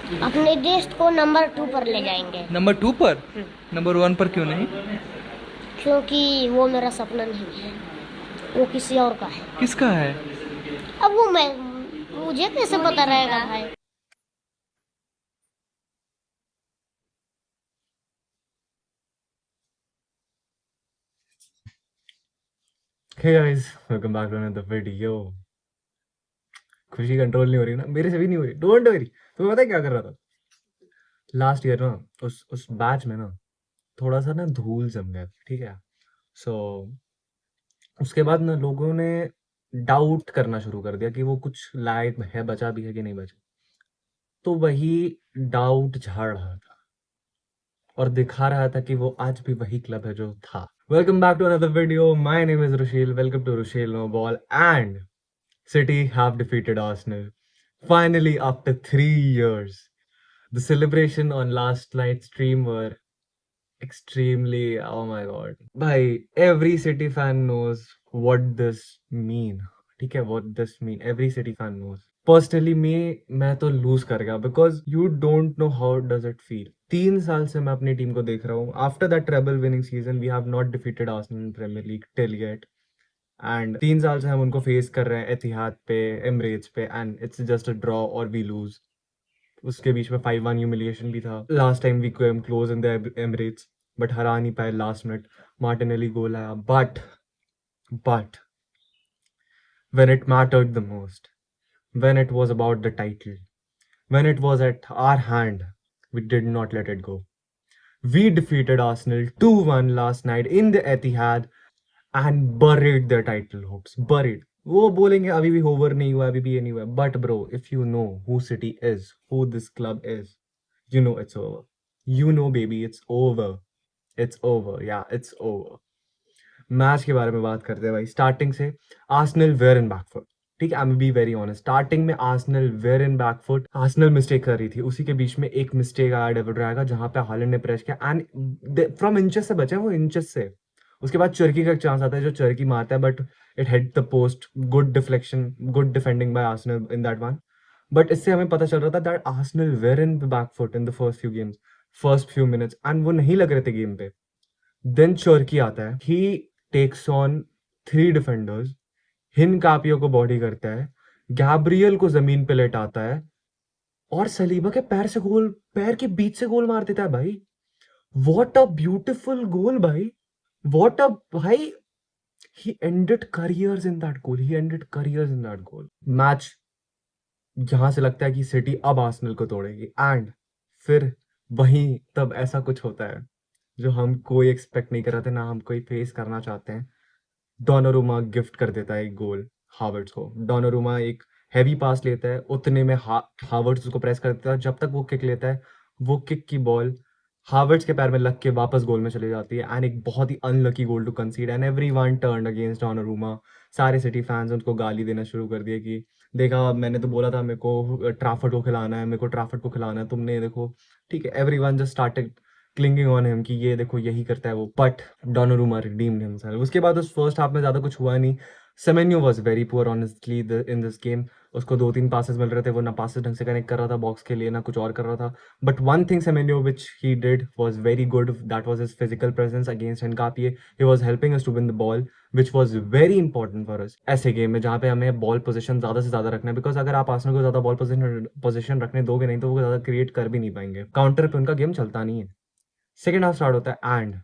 अपने देश को नंबर 2 पर ले जाएंगे। नंबर 2 पर? नंबर 1 पर क्यों नहीं? क्योंकि वो मेरा सपना नहीं है, वो किसी और का है। किसका है? अब वो मुझे कैसे पता रहेगा भाई। Hey guys, welcome back to another video. खुशी कंट्रोल नहीं हो रही ना, मेरे से भी नहीं हो रही। Don't worry. तुम्हें पता है क्या कर रहा था लास्ट ईयर ना? उस बैच में ना थोड़ा सा ना धूल जम गया, ठीक है। सो उसके बाद ना लोगों ने डाउट करना शुरू कर दिया कि वो कुछ लायक है, बचा भी है कि नहीं बचा। तो वही डाउट झाड़ रहा था और दिखा रहा था कि वो आज भी वही क्लब है जो था। Welcome back to another video. My name is Rushil. Welcome to Rushil no ball. And City have defeated Arsenal. Finally, after 3 years. The celebration on last night's stream were extremely, oh my god. Bhai, every City fan knows what this mean. ठीक है, what this mean. Every City fan knows. Personally, मैं तो lose कर गया because you don't know how does it feel. 3 साल से मैं अपनी टीम को देख रहा हूँ. After that treble winning season, we have not defeated Arsenal in Premier League till yet. And 3 साल से हम उनको फेस कर रहे हैं एतिहाद पे, एमरेट्स पे, and it's just a draw और वी लूज। उसके बीच में 5-1 ह्यूमिलिएशन भी था। Last time we came close in the Emirates but हरा नहीं पाए। लास्ट मिनट मार्टिनेली गोल आया। But when it mattered the most, when it was about the title, when it was at our hand, we did not let it go. We defeated Arsenal 2-1 last night in the Etihad and buried their title hopes. Buried. वो बोलेंगे अभी भी hover नहीं हुआ, अभी भी ये नहीं हुआ। But bro, if you know who city is, who this club is, you know it's over. You know baby, it's over. It's over, या इट्स ओवर। मैच के बारे में बात करते हैं भाई। स्टार्टिंग से आर्सेनल वेयर इन बैकफुट। ठीक है, I am be very honest. Starting में Arsenal were in back foot. Arsenal mistake कर रही थी, उसी के बीच में एक मिस्टेक आया डेविड राय का, जहां पे हालैंड ने प्रेस किया एंड फ्रॉम इंचेस से बचे वो, इंचेस से। उसके बाद चर्की का एक चांस आता है जो चर्की मारता है but it hit the post. Good deflection, good defending by Arsenal in that one. But इससे हमें पता चल रहा था that Arsenal were in back foot in the first few games, first few minutes, and वो नहीं लग रहे थे गेम पे। देन चर्की आता है, ही टेक्स ऑन 3 डिफेंडर्स, हिन कापियो को बॉडी करता है, गैब्रियल को जमीन पे लेटाता है और सलीबा के पैर से गोल, पैर के बीच से गोल मार देता है भाई। व्हाट अ ब्यूटीफुल गोल भाई। व्हाट अ भाई। he ended careers in that goal. He ended careers in that goal. Match जहां से लगता है कि सिटी अब आर्सेनल को तोड़ेगी, एंड फिर वहीं तब ऐसा कुछ होता है जो हम कोई एक्सपेक्ट नहीं कर रहे थे, ना हम कोई फेस करना चाहते हैं। डोनारुमा गिफ्ट कर देता है एक गोल हावर्ट्स को। डोनारुमा एक हैवी पास लेता है, उतने में हावर्ट्स उसको प्रेस कर देता है। जब तक वो किक लेता है, वो किक की बॉल हावर्ट्स के पैर में लग के वापस गोल में चली जाती है, एंड एक बहुत ही unlucky goal to concede, and everyone turned against Donnarumma. सारे सिटी फैंस उनको गाली देना शुरू कर दिए कि देखा, मैंने तो बोला था मेरे को ट्राफर्ड को खिलाना है, मेरे को ट्राफर्ड को खिलाना है, तुमने देखो। ठीक है, everyone just started clinging on him कि ये देखो यही करता है वो। But Donnarumma redeemed himself. उसके बाद उस फर्स्ट हाफ में ज्यादा कुछ हुआ नहीं। Semenyo was very poor honestly in this game. उसको 2-3 पासेस मिल रहे थे, वो ना पासेस ढंग से कनेक्ट कर रहा था बॉक्स के लिए, ना कुछ और कर रहा था। But one thing Semenyo which he did was very good, that was his physical presence against एनकापिए। He was helping us to win the ball, which was very important for us ऐसे गेम में जहाँ पे हमें ball position ज्यादा से ज्यादा रखना है। बिकॉज अगर आप आर्सेनल को ज्यादा बॉल पोजीशन रखने दोगे नहीं तो वो ज्यादा क्रिएट कर भी नहीं पाएंगे, काउंटर पे उनका गेम चलता नहीं है। सेकेंड हाफ स्टार्ट होता है and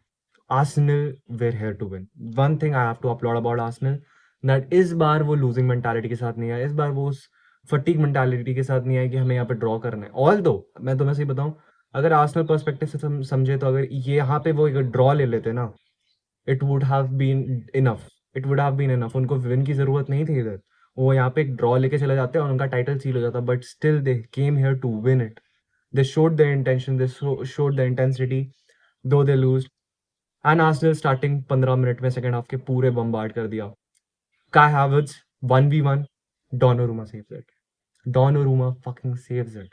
Arsenal were here to win. One thing I have to upload about Arsenal, that इस बार वो लूजिंग मेंटालिटी के साथ नहीं आया। इस बार वो उस फटीक मेंटालिटी के साथ नहीं आया कि हमें यहाँ पे ड्रॉ करना है। ऑल दो मैं तुम्हें सही बताऊं, अगर आर्सेनल पर्सपेक्टिव से समझे तो अगर ये यहाँ पे वो एक ड्रॉ ले लेते ना, it would have been enough. It would have been enough. उनको विन की जरूरत नहीं थी इधर। वो यहाँ पे एक ड्रॉ लेके चले जाते और उनका टाइटल सील हो जाता, but still they came here to win it. They showed their intention, they showed their intensity, though they lose. And Arsenal starting 15 minute में सेकंड हाफ के पूरे बम्बार्ड कर दिया। Kai Havertz 1v1, Donnarumma saves it. Donnarumma fucking saves it.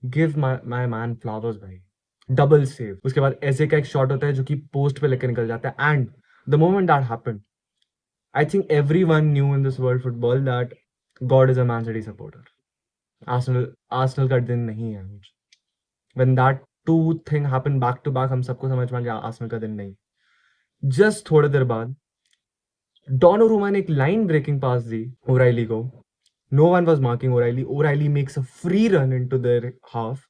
Give my man flowers भाई। Double save. उसके बाद ऐसे का एक शॉट होता है जो कि पोस्ट पे लेकर निकल जाता है, and the moment that happened, I think everyone knew in this world football that God is a Man City supporter. Arsenal का दिन नहीं है। When that two thing happen back to back, हम सबको समझ में आ गया आर्सेनल का दिन नहीं। जस्ट थोड़ी देर बाद डोनारुमा ने एक लाइन ब्रेकिंग पास दी ओराइली को। No one was marking O'Reilly. O'Reilly makes a free run into their half.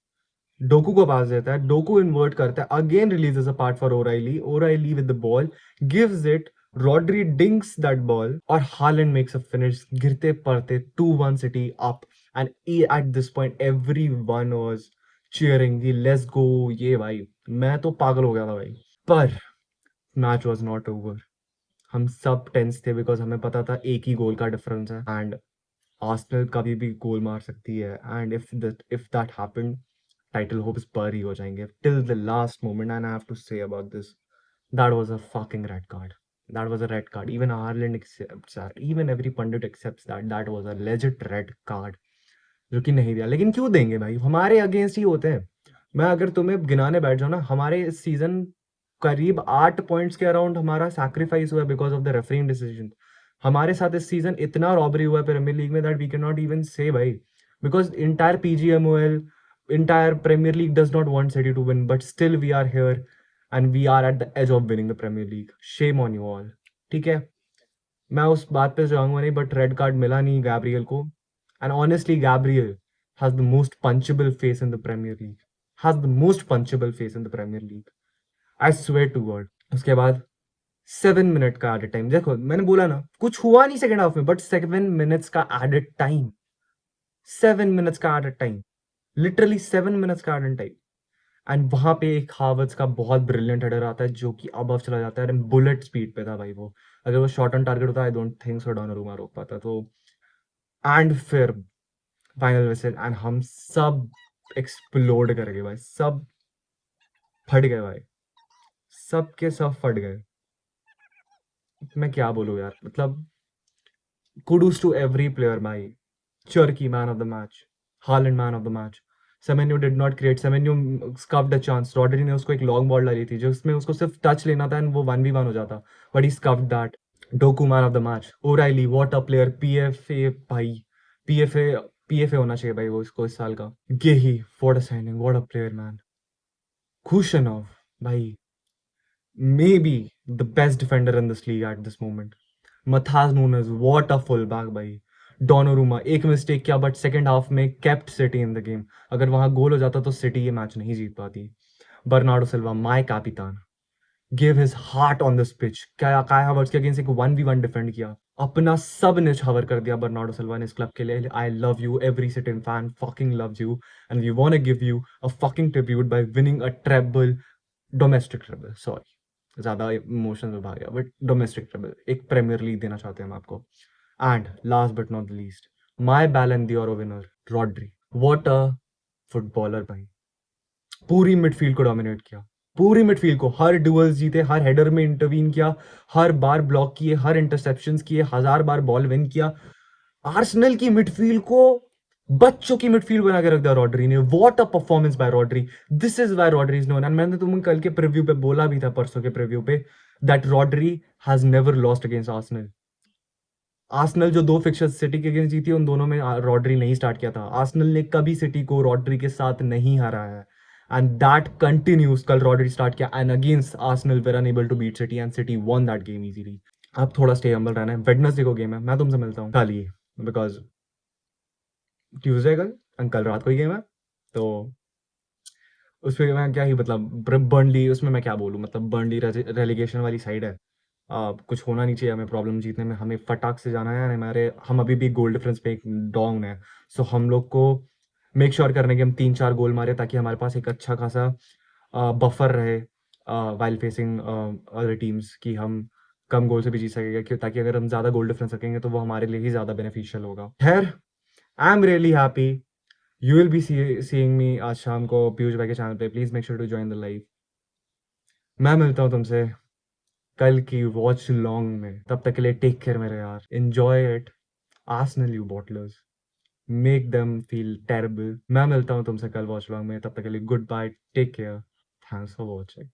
Doku को पास देता है, डोकू इन्वर्ट करता है, again releases a part for O'Reilly. O'Reilly with the ball gives it, Rodri dinks that ball और Haaland makes a finish. गिरते पड़ते 2-1 City up and at this point everyone was cheering कि let's go. ये भाई मैं तो पागल हो गया था भाई। पर मैच वाज नॉट ओवर। हम सब टेंस थे बिकॉज हमें पता था एक ही गोल का डिफरेंस है एंड आर्सेनल कभी भी गोल मार सकती है and if that happened title hopes पर ही हो जाएंगे till the last moment. And I have to say about this, that was a fucking red card. That was a red card. Even Ireland accepts that. Even every pundit accepts that. That was a legit red card. जो कि नहीं दिया, लेकिन क्यों देंगे भाई? हमारे against ही होते हैं। मैं अगर तुम्हें गिनाने बैठ जाऊँ ना, हमारे इस सीजन करीब 8 पॉइंट्स के अराउंड हमारा सैक्रिफाइस हुआ because of the refereeing decision. हमारे साथ इस सीजन इतना रॉबरी हुआ है प्रीमियर लीग में that we can not even say भाई, because entire PGMOL, entire Premier League does not want City to win, but still we are here and we are at the edge of winning the Premier League. Shame on you all. ठीक है, मैं उस बात पे जाऊंगा नहीं, but red card मिला नहीं गैब्रियल को। And honestly Gabriel has the most punchable face in the Premier League, has the most punchable face in the Premier League, I swear to God. उसके बाद 7 मिनट का एडेड टाइम, देखो मैंने बोला ना कुछ हुआ नहीं सेकंड हाफ में, बट 7 मिनट्स का एडेड टाइम, 7 मिनट्स का एडेड टाइम, लिटरली 7 मिनट्स का एडेड टाइम। एंड वहां पे एक हावर्ट्स का बहुत ब्रिलियंट हेडर आता है जो कि अबव चला जाता है एंड बुलेट स्पीड पे था भाई वो। अगर वो शॉर्ट ऑन टारगेट होता I don't think so Donnarumma रोक पाता। तो एंड फिर फाइनल विसल एंड हम सब एक्सप्लोड कर गए भाई, सब फट गए भाई, सब के सब फट गए। मैं क्या बोलूं यार, मतलब kudos to every player भाई। Cherky man of the match, Haaland man of the match, Semenyo did not create, Semenyo scuffed a chance, Rodri ने उसको एक लॉन्ग बॉल डाली थी जिसमें उसको सिर्फ टच लेना था एंड वो 1v1 हो जाता, but he scuffed that. Doku man of the match, O'Reilly what a player, PFA भाई, पीएफए पीएफए होना चाहिए भाई वो इसको इस साल का। Guehi what a signing, what a player man. Khusanov भाई, may be the best defender in this league at this moment. Matthias Nunes, what a fullback भाई। डोनारुमा एक मिस्टेक किया बट सेकंड हाफ में kept City in the game. अगर वहां गोल हो जाता तो सिटी ये मैच नहीं जीत पाती। Bernardo Silva my captain give his heart on this pitch. क्या काय हावर्ट्स के अगेंस्ट एक 1v1 डिफेंड किया, अपना सब निछावर कर दिया बर्नार्डो सिल्वा ने इस क्लब के लिए। I love you, every city fan fucking loves you and we want to give you a fucking tribute by winning a treble, domestic treble, sorry ज्यादा इमोशंस में भाग गया, बट डोमेस्टिक ट्रेबल एक Premier League देना चाहते हैं हम आपको। And last but not the least, my Ballon d'Or winner Rodri, what a footballer भाई। पूरी मिडफील्ड को डोमिनेट किया, पूरी मिडफील्ड को, हर डुअल्स जीते, हर हेडर में इंटरवीन किया, हर बार ब्लॉक किए, हर इंटरसेप्शंस किए, 1000 बार बॉल विन किया। आर्सेनल की मिडफील्ड को बच्चों की मिडफील्ड बना के रख दिया रॉड्री ने। What a performance by Rodri, this is why Rodri is known. And मैंने तुम्हें कल के प्रीव्यू पे बोला भी था, परसों के प्रीव्यू पे, that Rodri has never lost against Arsenal. Arsenal जो 2 फिक्चर्स सिटी के अगेंस्ट जीती उन दोनों में रॉड्री नहीं स्टार्ट किया था। आर्सेनल ने कभी सिटी को रॉड्री के साथ नहीं हराया है एंड दैट कंटिन्यूज। कल रॉड्री स्टार्ट किया and against Arsenal were unable to beat City and City won that game easily. अब थोड़ा स्टे हम्बल रहना है, वेडनेसडे को गेम है, मैं तुमसे मिलता हूँ कल ही, बिकॉज ट्यूसडे कल रात को ही गेम है। तो उस पर मैं क्या ही मतलब, बर्नली उसमें मैं क्या बोलूँ, मतलब बर्नली रेलीगेशन वाली साइड है। कुछ होना नहीं चाहिए हमें प्रॉब्लम जीतने में, हमें फटाक से जाना है। हम अभी भी गोल डिफरेंस पे एक डाउन है। सो हम लोग को मेक श्योर करने के हम 3-4 गोल मारे ताकि हमारे पास एक अच्छा खासा बफर रहे वाइल फेसिंग अदर टीम्स, कि हम कम गोल से भी जीत सकेंगे, ताकि अगर हम ज़्यादा गोल डिफरेंस रखेंगे तो वो हमारे लिए ही ज़्यादा बेनिफिशियल होगा। खैर, I am really happy. You will be seeing me आज शाम को पीयूष भाई के चैनल पे। Please make sure to join the live. मैं मिलता हूँ तुमसे कल की वॉच लॉन्ग में, तब तक के लिए टेक केयर मेरे यार, enjoy it. Arsenal you bottlers, make them feel terrible. मैं मिलता हूँ तुमसे कल वॉच लॉन्ग में, तब तक के लिए goodbye, take care, thanks for watching.